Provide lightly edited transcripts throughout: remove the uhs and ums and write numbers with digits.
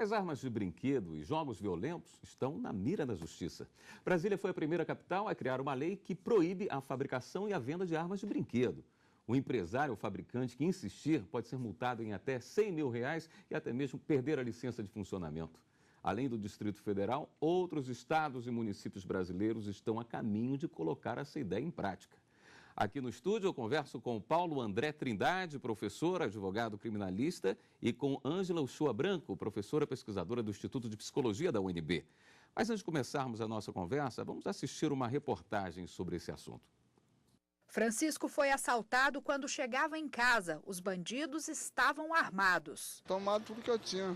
As armas de brinquedo e jogos violentos estão na mira da justiça. Brasília foi a primeira capital a criar uma lei que proíbe a fabricação e a venda de armas de brinquedo. O empresário ou fabricante que insistir pode ser multado em até R$100 mil e até mesmo perder a licença de funcionamento. Além do Distrito Federal, outros estados e municípios brasileiros estão a caminho de colocar essa ideia em prática. Aqui no estúdio eu converso com Paulo André Trindade, professor, advogado criminalista, e com Ângela Uchoa Branco, professora pesquisadora do Instituto de Psicologia da UNB. Mas antes de começarmos a nossa conversa, vamos assistir uma reportagem sobre esse assunto. Francisco foi assaltado quando chegava em casa. Os bandidos estavam armados. Tomaram tudo que eu tinha,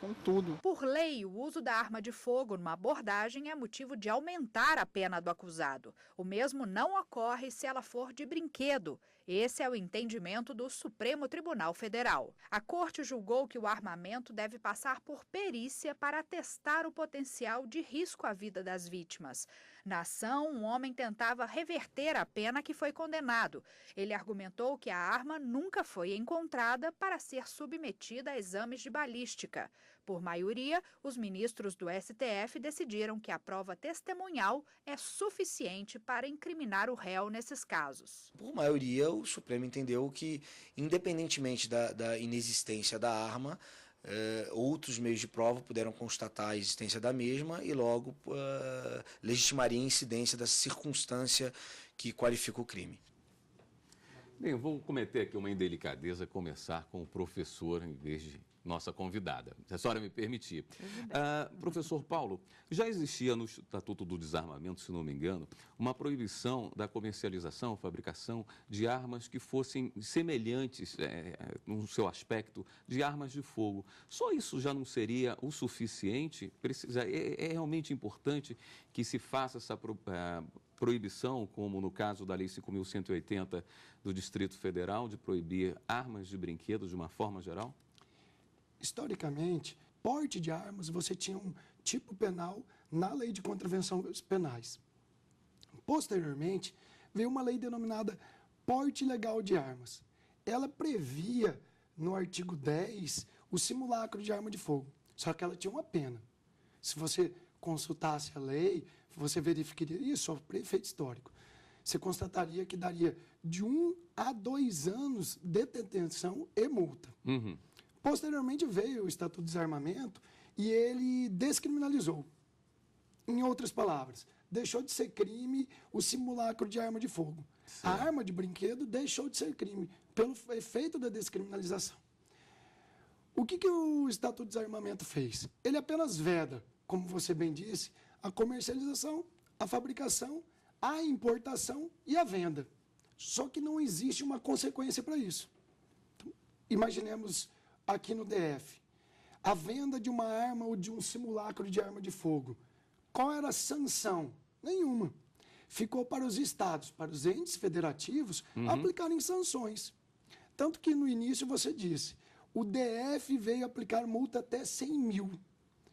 com tudo. Por lei, o uso da arma de fogo numa abordagem é motivo de aumentar a pena do acusado. O mesmo não ocorre se ela for de brinquedo. Esse é o entendimento do Supremo Tribunal Federal. A Corte julgou que o armamento deve passar por perícia para atestar o potencial de risco à vida das vítimas. Na ação, um homem tentava reverter a pena que foi condenado. Ele argumentou que a arma nunca foi encontrada para ser submetida a exames de balística. Por maioria, os ministros do STF decidiram que a prova testemunhal é suficiente para incriminar o réu nesses casos. Por maioria, o Supremo entendeu que, independentemente da inexistência da arma, outros meios de prova puderam constatar a existência da mesma e logo legitimaria a incidência dessa circunstância que qualifica o crime. Bem, eu vou cometer aqui uma indelicadeza, começar com o professor em vez de nossa convidada, se a senhora me permitir. Professor Paulo, já existia no Estatuto do Desarmamento, se não me engano, uma proibição da comercialização, fabricação de armas que fossem semelhantes, no seu aspecto, de armas de fogo. Só isso já não seria o suficiente? É realmente importante que se faça essa proibição, como no caso da Lei 5.180 do Distrito Federal, de proibir armas de brinquedo de uma forma geral? Historicamente, porte de armas, você tinha um tipo penal na Lei de Contravenções Penais. Posteriormente, veio uma lei denominada Porte Ilegal de Armas. Ela previa, no artigo 10, o simulacro de arma de fogo, só que ela tinha uma pena. Se você consultasse a lei, você verificaria isso, o prefeito histórico. Você constataria que daria de 1 a 2 anos de detenção e multa. Uhum. Posteriormente veio o Estatuto do Desarmamento e ele descriminalizou. Em outras palavras, deixou de ser crime o simulacro de arma de fogo. Sim. A arma de brinquedo deixou de ser crime pelo efeito da descriminalização. O que o Estatuto do Desarmamento fez? Ele apenas veda, como você bem disse, a comercialização, a fabricação, a importação e a venda. Só que não existe uma consequência para isso. Então, imaginemos aqui no DF, a venda de uma arma ou de um simulacro de arma de fogo. Qual era a sanção? Nenhuma. Ficou para os estados, para os entes federativos, aplicarem sanções. Tanto que no início você disse, o DF veio aplicar multa até 100 mil.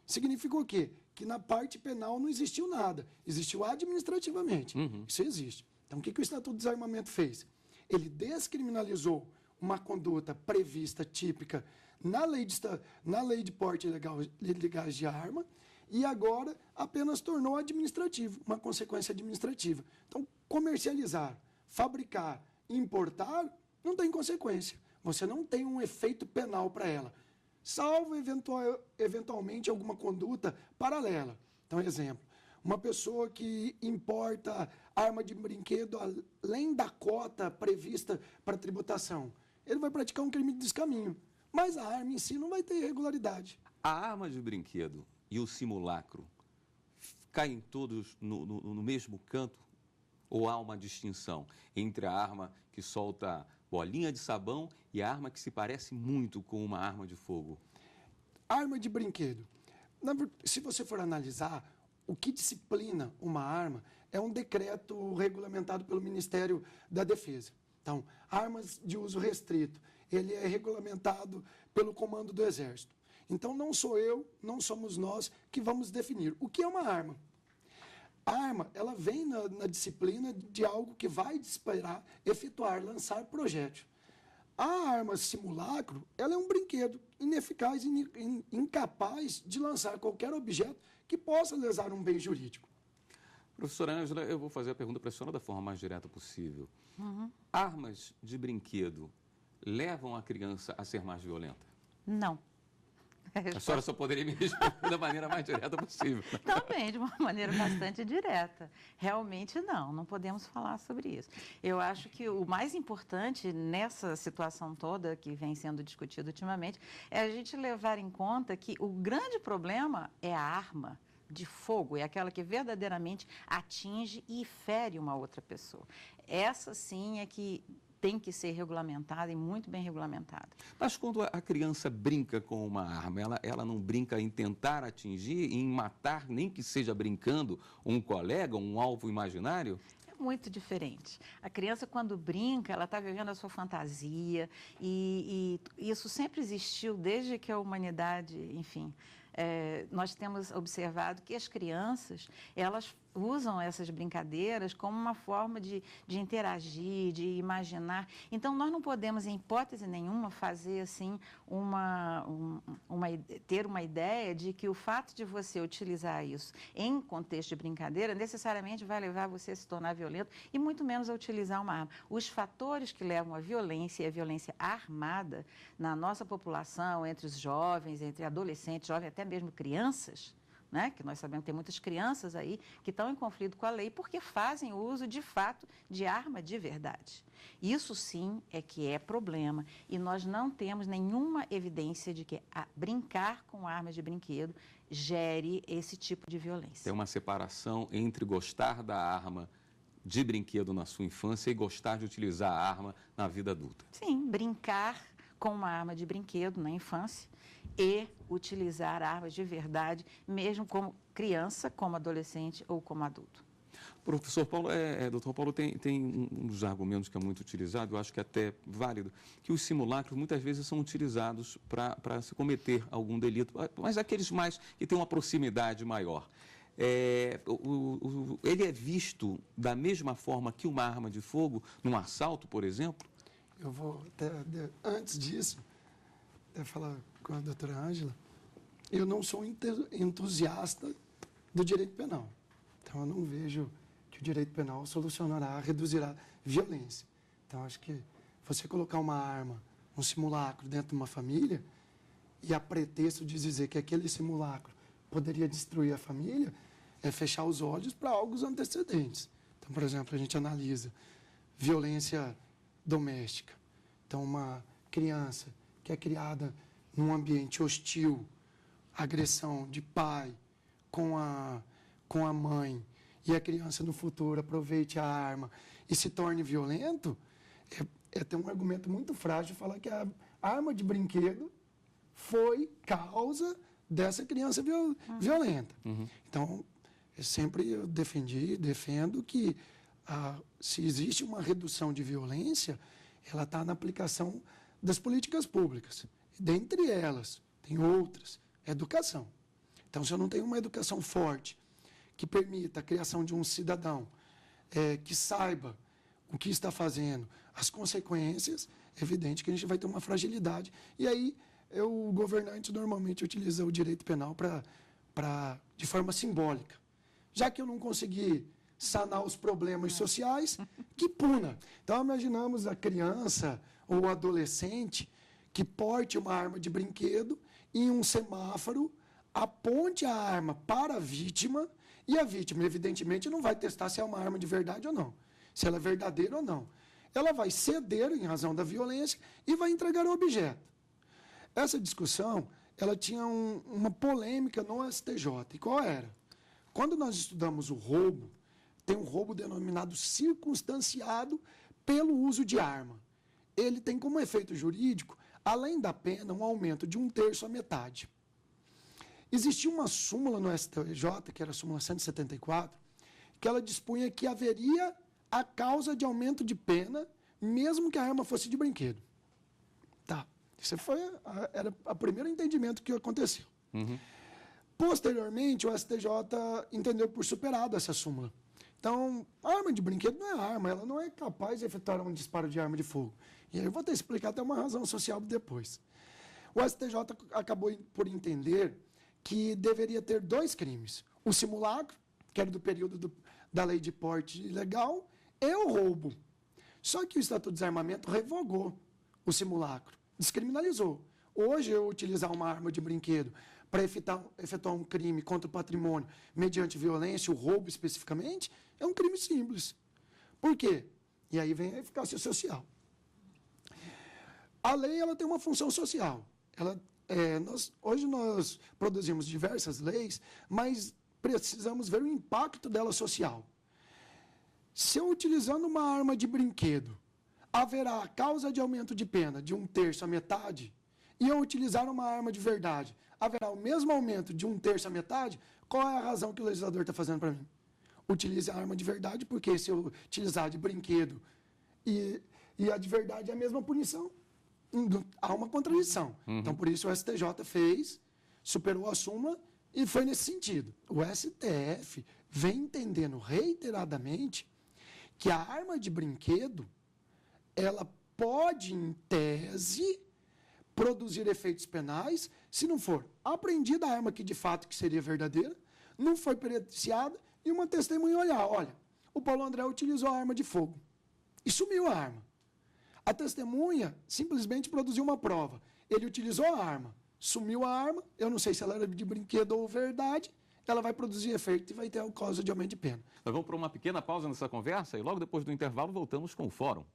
Significou o quê? Que na parte penal não existiu nada, existiu administrativamente. Isso existe. Então o que o Estatuto do Desarmamento fez? Ele descriminalizou uma conduta prevista, típica, na lei de porte ilegal de arma, e agora apenas tornou administrativo, uma consequência administrativa. Então, comercializar, fabricar, importar, não tem consequência. Você não tem um efeito penal para ela, salvo eventualmente alguma conduta paralela. Então, exemplo, uma pessoa que importa arma de brinquedo além da cota prevista para tributação, ele vai praticar um crime de descaminho. Mas a arma em si não vai ter irregularidade. A arma de brinquedo e o simulacro caem todos no mesmo canto? Ou há uma distinção entre a arma que solta bolinha de sabão e a arma que se parece muito com uma arma de fogo? Arma de brinquedo. Se você for analisar, o que disciplina uma arma é um decreto regulamentado pelo Ministério da Defesa. Então, armas de uso restrito, ele é regulamentado pelo Comando do Exército. Então, não sou eu, não somos nós que vamos definir o que é uma arma. A arma, ela vem na disciplina de algo que vai disparar, efetuar, lançar projétil. A arma simulacro, ela é um brinquedo ineficaz e incapaz de lançar qualquer objeto que possa lesar um bem jurídico. Professora Ângela, eu vou fazer a pergunta para a senhora da forma mais direta possível. Armas de brinquedo levam a criança a ser mais violenta? Não. A senhora só poderia me responder da maneira mais direta possível. Também, de uma maneira bastante direta. Realmente não podemos falar sobre isso. Eu acho que o mais importante nessa situação toda que vem sendo discutida ultimamente é a gente levar em conta que o grande problema é a arma de fogo, é aquela que verdadeiramente atinge e fere uma outra pessoa. Essa sim é que tem que ser regulamentada e muito bem regulamentada. Mas quando a criança brinca com uma arma, ela não brinca em tentar atingir, em matar, nem que seja brincando, um colega, um alvo imaginário? É muito diferente. A criança, quando brinca, ela está vivendo a sua fantasia e isso sempre existiu desde que a humanidade, enfim... nós temos observado que as crianças, elas usam essas brincadeiras como uma forma de interagir, de imaginar. Então, nós não podemos, em hipótese nenhuma, fazer assim ter uma ideia de que o fato de você utilizar isso em contexto de brincadeira necessariamente vai levar você a se tornar violento e muito menos a utilizar uma arma. Os fatores que levam à violência e à violência armada na nossa população, entre os jovens, entre adolescentes, jovens, até mesmo crianças, né, que nós sabemos que tem muitas crianças aí que estão em conflito com a lei porque fazem uso, de fato, de arma de verdade. Isso sim é que é problema e nós não temos nenhuma evidência de que brincar com armas de brinquedo gere esse tipo de violência. Tem uma separação entre gostar da arma de brinquedo na sua infância e gostar de utilizar a arma na vida adulta. Sim, brincar com uma arma de brinquedo na infância e utilizar armas de verdade, mesmo como criança, como adolescente ou como adulto. Professor Paulo, doutor Paulo, tem um dos argumentos que é muito utilizado, eu acho que é até válido, que os simulacros muitas vezes são utilizados para se cometer algum delito, mas aqueles mais que têm uma proximidade maior. Ele é visto da mesma forma que uma arma de fogo, num assalto, por exemplo? Eu vou até, antes disso, até falar com a doutora Ângela, eu não sou entusiasta do direito penal. Então, eu não vejo que o direito penal solucionará, reduzirá violência. Então, acho que você colocar uma arma, um simulacro dentro de uma família e a pretexto de dizer que aquele simulacro poderia destruir a família, é fechar os olhos para algo antecedentes. Então, por exemplo, a gente analisa violência doméstica. Então, uma criança que é criada num ambiente hostil, agressão de pai com a mãe, e a criança no futuro aproveite a arma e se torne violento, tem um argumento muito frágil falar que a arma de brinquedo foi causa dessa criança violenta. Uhum. Então, eu defendo que se existe uma redução de violência, ela está na aplicação das políticas públicas. Dentre elas, tem outras, educação. Então, se eu não tenho uma educação forte, que permita a criação de um cidadão que saiba o que está fazendo, as consequências, é evidente que a gente vai ter uma fragilidade. E aí, o governante normalmente utiliza o direito penal de forma simbólica. Já que eu não consegui sanar os problemas sociais, que puna. Então, imaginamos a criança ou o adolescente que porte uma arma de brinquedo e em um semáforo aponte a arma para a vítima e a vítima, evidentemente, não vai testar se é uma arma de verdade ou não, se ela é verdadeira ou não. Ela vai ceder em razão da violência e vai entregar o objeto. Essa discussão, ela tinha uma polêmica no STJ. E qual era? Quando nós estudamos o roubo, tem um roubo denominado circunstanciado pelo uso de arma. Ele tem como efeito jurídico, além da pena, um aumento de 1/3 à metade. Existia uma súmula no STJ, que era a súmula 174, que ela dispunha que haveria a causa de aumento de pena, mesmo que a arma fosse de brinquedo. Tá. Esse era o primeiro entendimento que aconteceu. Uhum. Posteriormente, o STJ entendeu por superado essa súmula, Então, a arma de brinquedo não é arma, ela não é capaz de efetuar um disparo de arma de fogo. E aí eu vou ter que explicar até uma razão social depois. O STJ acabou por entender que deveria ter 2 crimes. O simulacro, que era do período da lei de porte ilegal, e o roubo. Só que o Estatuto de Desarmamento revogou o simulacro, descriminalizou. Hoje, eu utilizar uma arma de brinquedo para efetuar um crime contra o patrimônio mediante violência, o roubo especificamente, é um crime simples. Por quê? E aí vem a eficácia social. A lei ela tem uma função social. Hoje nós produzimos diversas leis, mas precisamos ver o impacto dela social. Se eu utilizando uma arma de brinquedo, haverá causa de aumento de pena de 1/3 à metade, e eu utilizar uma arma de verdade, haverá o mesmo aumento de 1/3 à metade, qual é a razão que o legislador está fazendo para mim? Utilize a arma de verdade, porque se eu utilizar de brinquedo e a de verdade é a mesma punição, há uma contradição. Então, por isso o STJ fez, superou a súmula e foi nesse sentido. O STF vem entendendo reiteradamente que a arma de brinquedo, ela pode, em tese, produzir efeitos penais se não for apreendida a arma que de fato que seria verdadeira, não foi periciada e uma testemunha olhar, olha, o Paulo André utilizou a arma de fogo e sumiu a arma. A testemunha simplesmente produziu uma prova. Ele utilizou a arma, sumiu a arma, eu não sei se ela era de brinquedo ou verdade, ela vai produzir efeito e vai ter a causa de aumento de pena. Nós vamos para uma pequena pausa nessa conversa e logo depois do intervalo voltamos com o Fórum.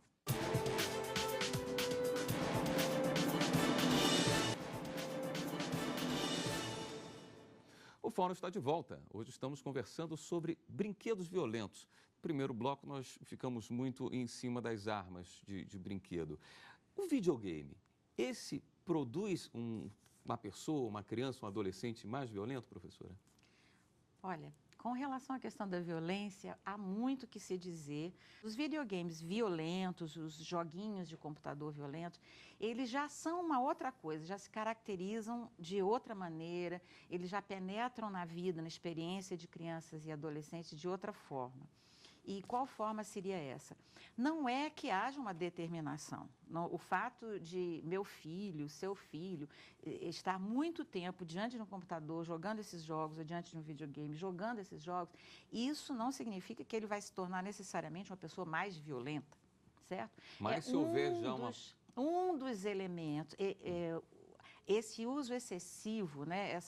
O Fórum está de volta. Hoje estamos conversando sobre brinquedos violentos. No primeiro bloco, nós ficamos muito em cima das armas de brinquedo. O videogame, esse produz uma pessoa, uma criança, um adolescente mais violento, professora? Olha, com relação à questão da violência, há muito que se dizer. Os videogames violentos, os joguinhos de computador violentos, eles já são uma outra coisa, já se caracterizam de outra maneira, eles já penetram na vida, na experiência de crianças e adolescentes de outra forma. E qual forma seria essa? Não é que haja uma determinação. O fato de meu filho, seu filho, estar muito tempo diante de um computador, jogando esses jogos, ou diante de um videogame, jogando esses jogos, isso não significa que ele vai se tornar necessariamente uma pessoa mais violenta, certo? Mas se houver já um dos elementos, esse uso excessivo, né,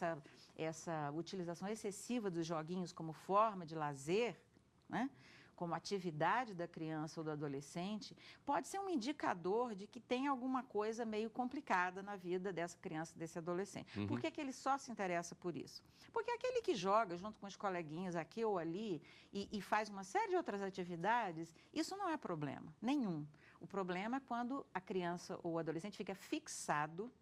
essa utilização excessiva dos joguinhos como forma de lazer, né, como atividade da criança ou do adolescente, pode ser um indicador de que tem alguma coisa meio complicada na vida dessa criança, desse adolescente. Por que ele só se interessa por isso? Porque aquele que joga junto com os coleguinhas aqui ou ali e faz uma série de outras atividades, isso não é problema nenhum. O problema é quando a criança ou o adolescente fica fixado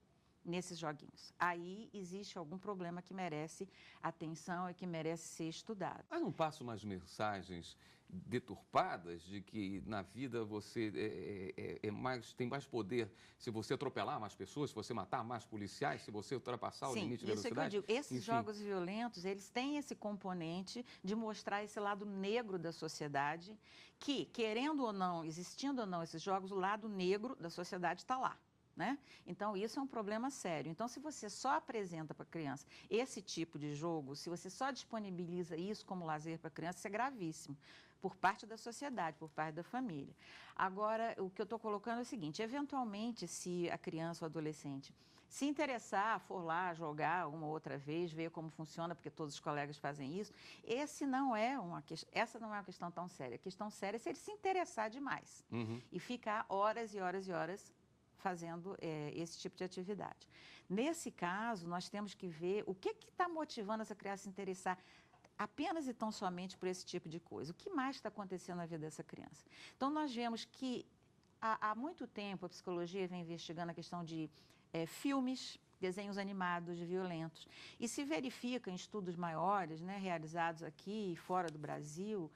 nesses joguinhos. Aí existe algum problema que merece atenção e que merece ser estudado. Mas não passam umas mensagens deturpadas de que na vida você tem mais poder se você atropelar mais pessoas, se você matar mais policiais, se você ultrapassar o limite de velocidade? Sim, isso é que eu digo. Esses jogos violentos, eles têm esse componente de mostrar esse lado negro da sociedade, que, querendo ou não, existindo ou não esses jogos, o lado negro da sociedade está lá. Né? Então, isso é um problema sério. Então, se você só apresenta para a criança esse tipo de jogo, se você só disponibiliza isso como lazer para a criança, isso é gravíssimo, por parte da sociedade, por parte da família. Agora, o que eu estou colocando é o seguinte, eventualmente, se a criança ou adolescente se interessar, for lá jogar uma outra vez, ver como funciona, porque todos os colegas fazem isso, essa não é uma questão tão séria. A questão séria é se ele se interessar demais e ficar horas e horas e horas fazendo esse tipo de atividade. Nesse caso, nós temos que ver o que está motivando essa criança a se interessar apenas e tão somente por esse tipo de coisa. O que mais está acontecendo na vida dessa criança? Então, nós vemos que há muito tempo a psicologia vem investigando a questão de filmes, desenhos animados violentos. E se verifica em estudos maiores, né, realizados aqui e fora do Brasil,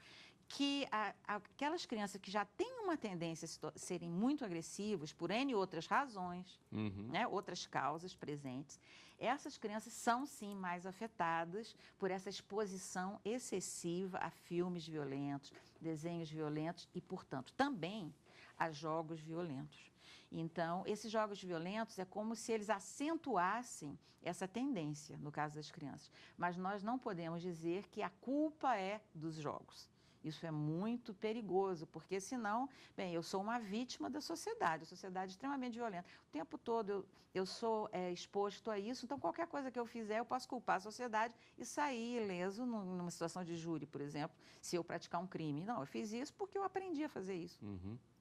que aquelas crianças que já têm uma tendência a serem muito agressivos por N outras razões, né, outras causas presentes, essas crianças são sim mais afetadas por essa exposição excessiva a filmes violentos, desenhos violentos e, portanto, também a jogos violentos. Então, esses jogos violentos é como se eles acentuassem essa tendência, no caso das crianças. Mas nós não podemos dizer que a culpa é dos jogos. Isso é muito perigoso, porque senão, bem, eu sou uma vítima da sociedade, a sociedade é extremamente violenta. O tempo todo eu sou exposto a isso, então qualquer coisa que eu fizer, eu posso culpar a sociedade e sair ileso numa situação de júri, por exemplo, se eu praticar um crime. Não, eu fiz isso porque eu aprendi a fazer isso.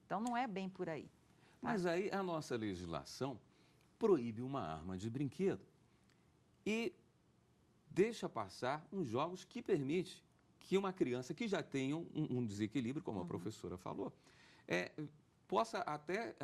Então não é bem por aí. Mas aí a nossa legislação proíbe uma arma de brinquedo e deixa passar uns jogos que permitem que uma criança que já tem um desequilíbrio, como a professora falou, possa até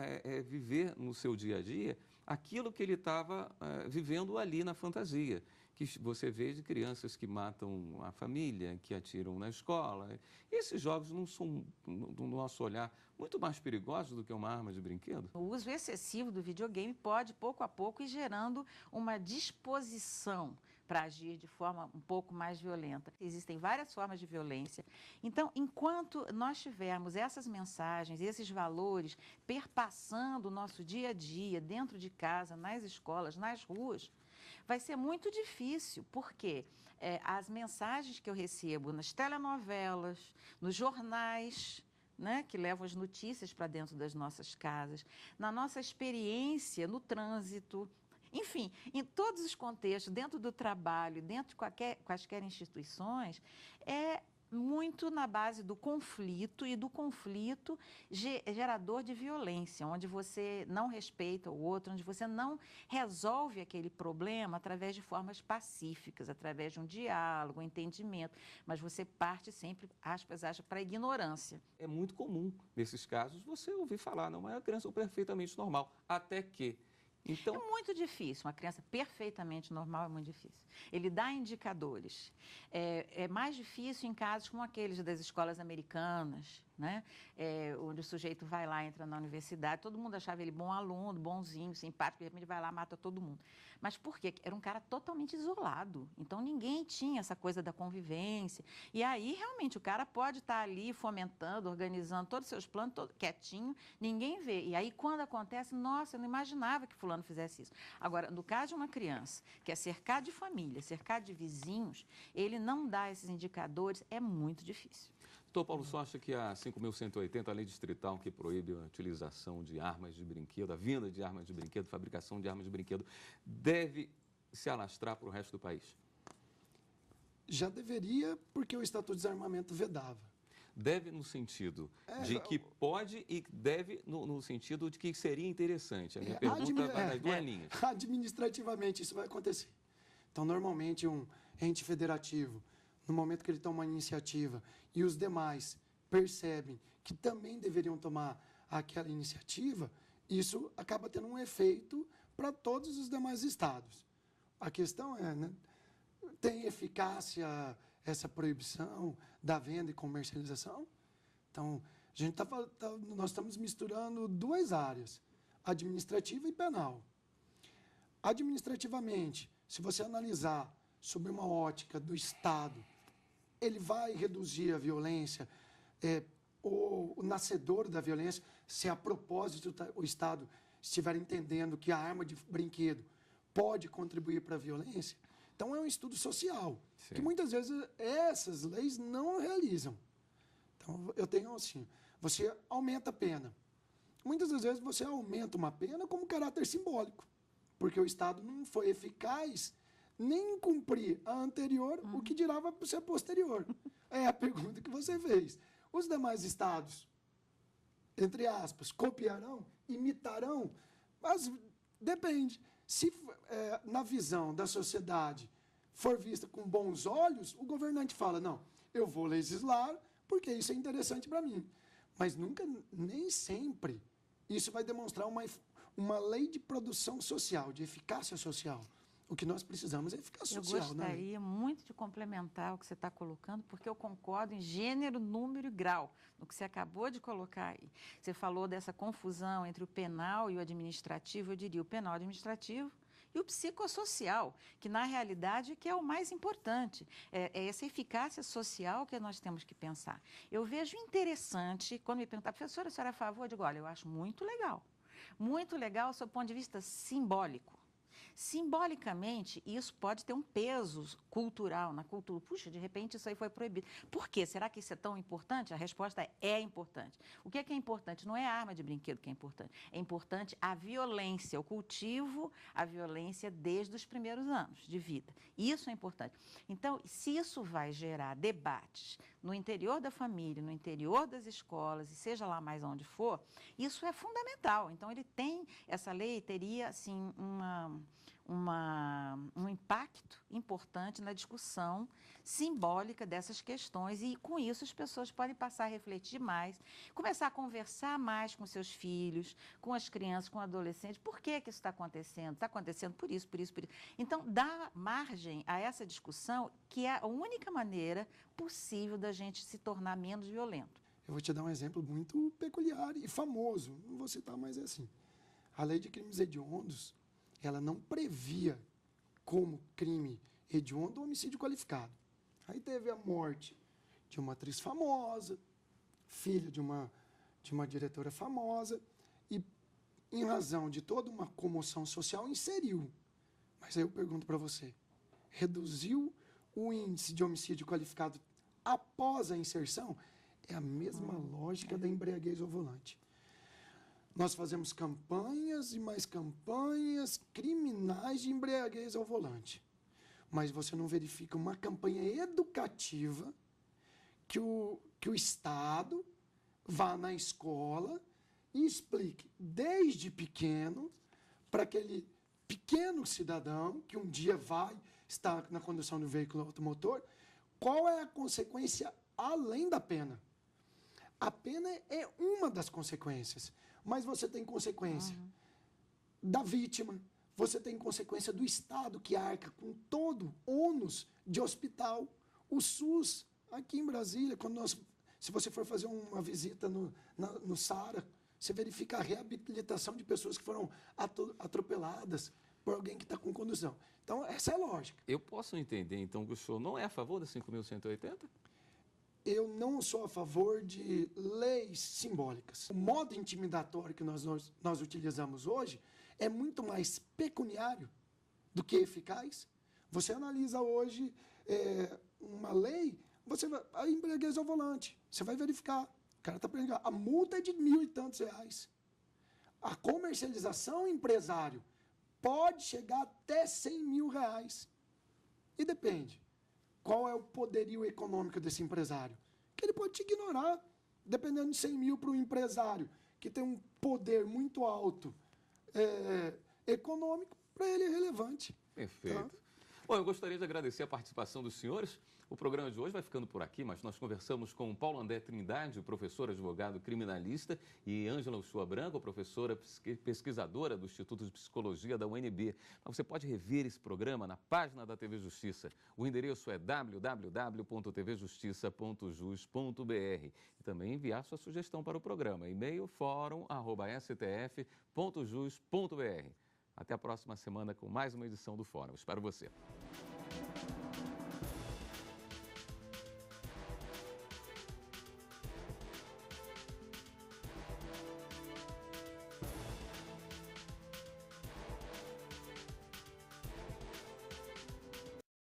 viver no seu dia a dia aquilo que ele estava vivendo ali na fantasia. Que você vê de crianças que matam a família, que atiram na escola. Esses jogos não são, no nosso olhar, muito mais perigosos do que uma arma de brinquedo? O uso excessivo do videogame pode, pouco a pouco, ir gerando uma disposição para agir de forma um pouco mais violenta. Existem várias formas de violência. Então, enquanto nós tivermos essas mensagens, esses valores perpassando o nosso dia a dia, dentro de casa, nas escolas, nas ruas, vai ser muito difícil, porque as mensagens que eu recebo nas telenovelas, nos jornais, né, que levam as notícias para dentro das nossas casas, na nossa experiência no trânsito, enfim, em todos os contextos, dentro do trabalho, dentro de quaisquer instituições, é muito na base do conflito e do conflito gerador de violência, onde você não respeita o outro, onde você não resolve aquele problema através de formas pacíficas, através de um diálogo, um entendimento, mas você parte sempre, aspas, para a ignorância. É muito comum, nesses casos, você ouvir falar, não, é uma criança perfeitamente normal, até que... Então... É muito difícil, uma criança perfeitamente normal é muito difícil. Ele dá indicadores. É mais difícil em casos como aqueles das escolas americanas, né? Onde o sujeito vai lá, entra na universidade, todo mundo achava ele bom aluno, bonzinho, simpático, de repente vai lá, mata todo mundo. Mas por quê? Era um cara totalmente isolado, então ninguém tinha essa coisa da convivência. E aí, realmente, o cara pode estar ali fomentando, organizando todos os seus planos, todo quietinho, ninguém vê. E aí, quando acontece, nossa, eu não imaginava que fulano fizesse isso. Agora, no caso de uma criança que é cercada de família, cercada de vizinhos, ele não dá esses indicadores, é muito difícil. Doutor Paulo, só acha que a 5.180, a lei distrital que proíbe a utilização de armas de brinquedo, a venda de armas de brinquedo, fabricação de armas de brinquedo, deve se alastrar para o resto do país? Já deveria, porque o Estatuto de Desarmamento vedava. Deve no sentido de que pode e deve no sentido de que seria interessante. A minha pergunta vai nas duas linhas. Administrativamente isso vai acontecer. Então, normalmente, um ente federativo, no momento que ele toma uma iniciativa e os demais percebem que também deveriam tomar aquela iniciativa, isso acaba tendo um efeito para todos os demais estados. A questão é, né, tem eficácia essa proibição da venda e comercialização? Então, nós estamos misturando duas áreas, administrativa e penal. Administrativamente, se você analisar sob uma ótica do Estado, ele vai reduzir a violência, o nascedor da violência, se a propósito o Estado estiver entendendo que a arma de brinquedo pode contribuir para a violência. Então, é um estudo social, sim, que muitas vezes essas leis não realizam. Então, eu tenho assim, você aumenta a pena. Muitas das vezes você aumenta uma pena como caráter simbólico, porque o Estado não foi eficaz nem em cumprir a anterior, o que dirá para ser posterior. É a pergunta que você fez. Os demais estados, entre aspas, copiarão, imitarão, mas depende. Se na visão da sociedade for vista com bons olhos, o governante fala, não, eu vou legislar porque isso é interessante para mim. Mas nunca, nem sempre, isso vai demonstrar uma lei de produção social, de eficácia social. O que nós precisamos é eficácia Eu social, né? gostaria muito de complementar o que você está colocando, porque eu concordo em gênero, número e grau no que você acabou de colocar aí. Você falou dessa confusão entre o penal e o administrativo. Eu diria o penal administrativo e o psicossocial, que na realidade que é o mais importante. É essa eficácia social que nós temos que pensar. Eu vejo interessante, quando me perguntar, professora, a senhora é a favor? Eu digo, olha, eu acho muito legal do ponto de vista simbólico. Simbolicamente, isso pode ter um peso cultural na cultura. Puxa, de repente isso aí foi proibido. Por quê? Será que isso é tão importante? A resposta é importante. O que é importante? Não é a arma de brinquedo que é importante. É importante a violência, o cultivo, a violência desde os primeiros anos de vida. Isso é importante. Então, se isso vai gerar debates no interior da família, no interior das escolas, e seja lá mais onde for, isso é fundamental. Então, essa lei teria, assim, um impacto importante na discussão simbólica dessas questões e, com isso, as pessoas podem passar a refletir mais, começar a conversar mais com seus filhos, com as crianças, com adolescentes. Por que isso está acontecendo? Está acontecendo por isso, por isso, por isso. Então, dá margem a essa discussão, que é a única maneira possível da gente se tornar menos violento. Eu vou te dar um exemplo muito peculiar e famoso, não vou citar, mas é assim. A lei de crimes hediondos, ela não previa como crime hediondo o homicídio qualificado. Aí teve a morte de uma atriz famosa, filha de uma diretora famosa, e em razão de toda uma comoção social, inseriu. Mas aí eu pergunto para você, reduziu o índice de homicídio qualificado após a inserção? É a mesma lógica da embriaguez ao volante. Nós fazemos campanhas e mais campanhas criminais de embriaguez ao volante. Mas você não verifica uma campanha educativa que o Estado vá na escola e explique desde pequeno para aquele pequeno cidadão que um dia vai estar na condução do veículo automotor, qual é a consequência além da pena. A pena é uma das consequências, mas você tem consequência da vítima, você tem consequência do Estado que arca com todo ônus de hospital. O SUS, aqui em Brasília, se você for fazer uma visita no SARA, você verifica a reabilitação de pessoas que foram atropeladas por alguém que está com condução. Então, essa é a lógica. Eu posso entender, então, que o senhor não é a favor da 5.180? Eu não sou a favor de leis simbólicas. O modo intimidatório que nós utilizamos hoje é muito mais pecuniário do que eficaz. Você analisa hoje uma lei, a embriaguez ao volante, você vai verificar. O cara está pegando, a multa é de R$1.000 e tantos. A comercialização empresário pode chegar até R$100 mil. E depende. Qual é o poderio econômico desse empresário? Que ele pode te ignorar, dependendo de 100 mil para um empresário que tem um poder muito alto econômico, para ele é relevante. Perfeito. Tá? Bom, eu gostaria de agradecer a participação dos senhores. O programa de hoje vai ficando por aqui, mas nós conversamos com Paulo André Trindade, professor advogado criminalista, e Ângela Uchoa Branco, professora pesquisadora do Instituto de Psicologia da UNB. Mas você pode rever esse programa na página da TV Justiça. O endereço é www.tvjustiça.jus.br. E também enviar sua sugestão para o programa. E-mail fórum@stf.jus.br. Até a próxima semana com mais uma edição do Fórum. Espero você.